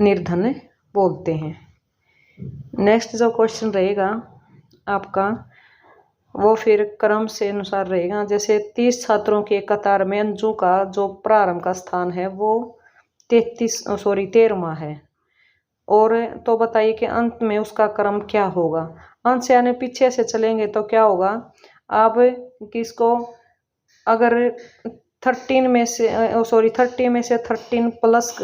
निर्धन बोलते हैं। नेक्स्ट जो क्वेश्चन रहेगा आपका वो फिर क्रम से अनुसार रहेगा, जैसे 30 छात्रों के कतार में अंजू का जो प्रारंभ का स्थान है वो 13वां है, और तो बताइए कि अंत में उसका क्रम क्या होगा। अंत से यानी पीछे से चलेंगे तो क्या होगा, आप किसको अगर 30 में से 13 प्लस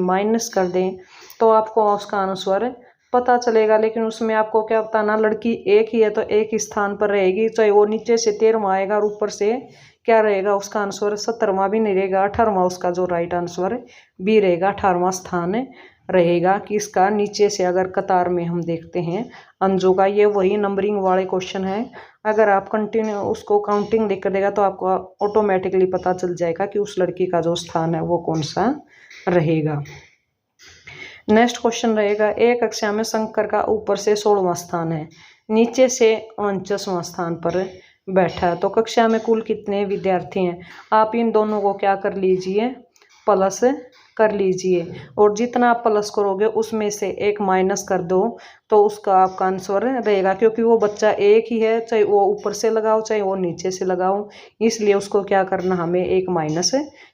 माइनस कर दें तो आपको उसका आंसर पता चलेगा। लेकिन उसमें आपको क्या बताना, लड़की एक ही है तो एक ही स्थान पर रहेगी, चाहे वो नीचे से 13वां आएगा और ऊपर से क्या रहेगा, उसका आंसर 17वां भी नहीं रहेगा, 18वां उसका जो राइट आंसर बी रहेगा, 18वां स्थान रहेगा कि इसका नीचे से अगर कतार में हम देखते हैं अंजू का। ये वही नंबरिंग वाले क्वेश्चन है, अगर आप कंटिन्यू उसको काउंटिंग लिख कर देगा तो आपको ऑटोमेटिकली पता चल जाएगा कि उस लड़की का जो स्थान है वो कौन सा रहेगा। नेक्स्ट क्वेश्चन रहेगा, एक कक्षा में शंकर का ऊपर से 16वां स्थान है, नीचे से 49वां स्थान पर बैठा है, तो कक्षा में कुल कितने विद्यार्थी हैं। आप इन दोनों को क्या कर लीजिए, प्लस कर लीजिए, और जितना आप प्लस करोगे उसमें से एक माइनस कर दो तो उसका आपका आंसर रहेगा, क्योंकि वो बच्चा एक ही है, चाहे वो ऊपर से लगाओ चाहे वो नीचे से लगाओ, इसलिए उसको क्या करना, हमें एक माइनस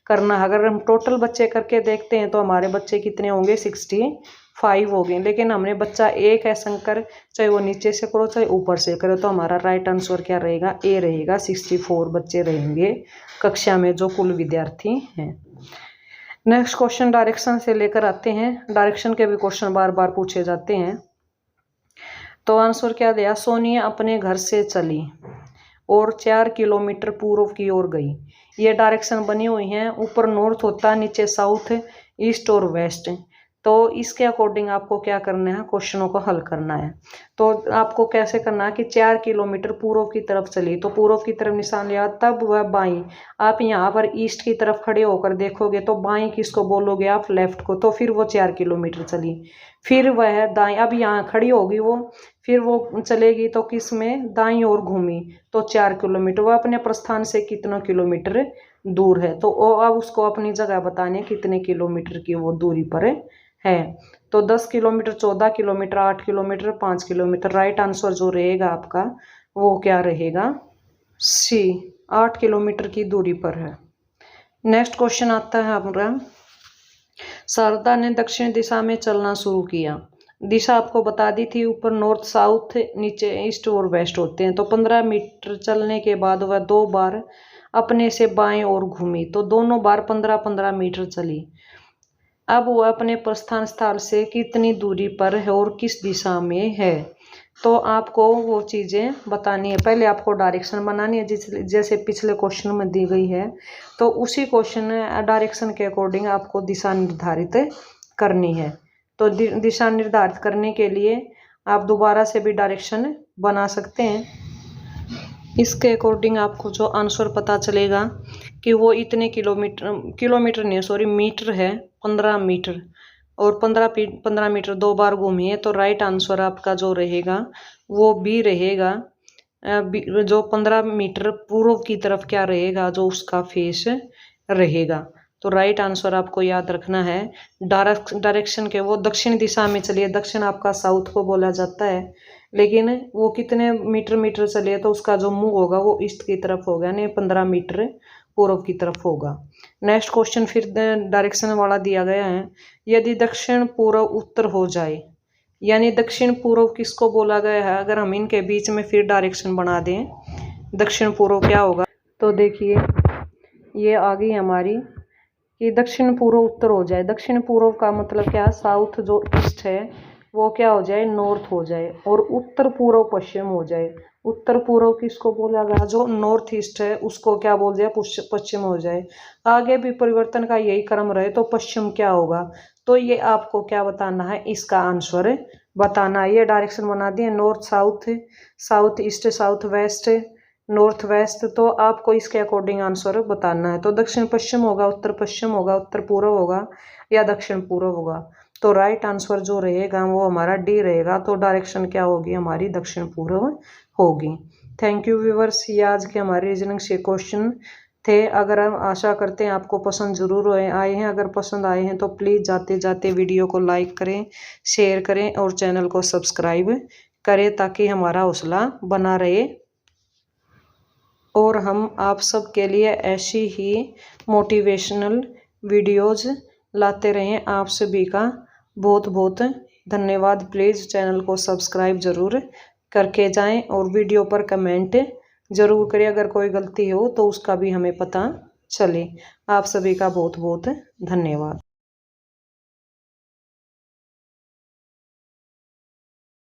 करना। अगर हम टोटल बच्चे करके देखते हैं तो हमारे बच्चे कितने होंगे, 65 हो गए, लेकिन हमने बच्चा एक है शंकर, चाहे वो नीचे से करो चाहे ऊपर से करो, तो हमारा राइट आंसर क्या रहेगा, ए रहेगा, 64 बच्चे रहेंगे कक्षा में जो कुल विद्यार्थी हैं। नेक्स्ट क्वेश्चन डायरेक्शन से लेकर आते हैं, डायरेक्शन के भी क्वेश्चन बार बार पूछे जाते हैं। तो आंसर क्या दिया, सोनिया अपने घर से चली और 4 किलोमीटर पूर्व की ओर गई। ये डायरेक्शन बनी हुई हैं, ऊपर नॉर्थ होता है, नीचे साउथ, ईस्ट और वेस्ट। तो इसके अकॉर्डिंग आपको क्या करना है, क्वेश्चनों को हल करना है। तो आपको कैसे करना है कि 4 किलोमीटर पूर्व की तरफ चली, तो पूर्व की तरफ निशान लिया, तब वह बाई, आप यहाँ पर ईस्ट की तरफ खड़े होकर देखोगे तो बाई किसको बोलोगे आप, लेफ्ट को, तो फिर वो 4 किलोमीटर चली। फिर वह दाएं, अब यहाँ खड़ी होगी वो, फिर वो चलेगी तो किस में, दाईं ओर घूमी तो 4 किलोमीटर, वह अपने प्रस्थान से कितना किलोमीटर दूर है, तो वो अब उसको अपनी जगह बताने कितने किलोमीटर की वो दूरी पर है। तो 10 kilometre, 14 kilometre, 8 kilometre, 5 kilometre, right answer जो रहेगा आपका वो क्या रहेगा, सी, 8 किलोमीटर की दूरी पर है। नेक्स्ट क्वेश्चन आता है हमारा, शारदा ने दक्षिण दिशा में चलना शुरू किया। दिशा आपको बता दी थी, ऊपर नॉर्थ साउथ, नीचे ईस्ट और वेस्ट होते हैं। तो 15 मीटर चलने के बाद वह 2 बार अपने से बाएं ओर घूमी, तो दोनों बार 15-15 मीटर चली। अब वह अपने प्रस्थान स्थल से कितनी दूरी पर है और किस दिशा में है, तो आपको वो चीज़ें बतानी है। पहले आपको डायरेक्शन बनानी है, जैसे पिछले क्वेश्चन में दी गई है, तो उसी क्वेश्चन डायरेक्शन के अकॉर्डिंग आपको दिशा निर्धारित करनी है। तो दिशा निर्धारित करने के लिए आप दोबारा से भी डायरेक्शन बना सकते हैं। इसके अकॉर्डिंग आपको जो आंसर पता चलेगा कि वो इतने किलोमीटर नहीं सॉरी मीटर है, 15 मीटर, और 15 मीटर 2 बार घूमी है, तो राइट आंसर आपका जो रहेगा वो बी रहेगा। जो 15 मीटर पूर्व की तरफ क्या रहेगा, जो उसका फेस रहेगा। तो राइट आंसर आपको याद रखना है, डायरेक्शन के वो दक्षिण दिशा में चलिए, दक्षिण आपका साउथ को बोला जाता है, लेकिन वो कितने मीटर चले तो उसका जो मुंह होगा वो ईस्ट की तरफ होगा, यानी 15 मीटर पूर्व की तरफ होगा। नेक्स्ट क्वेश्चन फिर डायरेक्शन वाला दिया गया है, यदि दक्षिण पूर्व उत्तर हो जाए, यानी दक्षिण पूर्व किसको बोला गया है, अगर हम इनके बीच में फिर डायरेक्शन बना दें दक्षिण पूर्व क्या होगा, तो देखिए ये आ गई हमारी कि दक्षिण पूर्व उत्तर हो जाए। दक्षिण पूर्व का मतलब क्या, साउथ जो ईस्ट है वो क्या हो जाए, नॉर्थ हो जाए, और उत्तर पूर्व पश्चिम हो जाए। उत्तर पूर्व किसको बोला गया, जो नॉर्थ ईस्ट है उसको क्या बोल दिया, पश्चिम हो जाए। आगे भी परिवर्तन का यही क्रम रहे तो पश्चिम क्या होगा, तो ये आपको क्या बताना है, इसका आंसर बताना है। ये डायरेक्शन बना दिए, north south, south east, south west, north west, तो आपको इसके अकॉर्डिंग आंसर बताना है। तो दक्षिण पश्चिम होगा, उत्तर पश्चिम होगा, उत्तर पूर्व होगा या दक्षिण पूर्व होगा। तो राइट आंसर जो रहेगा वो हमारा डी रहेगा। तो डायरेक्शन क्या होगी हमारी, दक्षिण पूर्व होगी। थैंक यू व्यूअर्स, ये आज के हमारे रीजनिंग से क्वेश्चन थे। अगर हम आशा करते हैं आपको पसंद जरूर आए हैं। अगर पसंद आए हैं तो प्लीज़ जाते जाते वीडियो को लाइक करें, शेयर करें और चैनल को सब्सक्राइब करें ताकि हमारा हौसला बना रहे और हम आप सब के लिए ऐसी ही मोटिवेशनल वीडियोज़ लाते रहें। आप सभी का बहुत बहुत धन्यवाद। प्लीज़ चैनल को सब्सक्राइब ज़रूर करके जाएं और वीडियो पर कमेंट ज़रूर करें। अगर कोई गलती हो तो उसका भी हमें पता चले। आप सभी का बहुत बहुत धन्यवाद।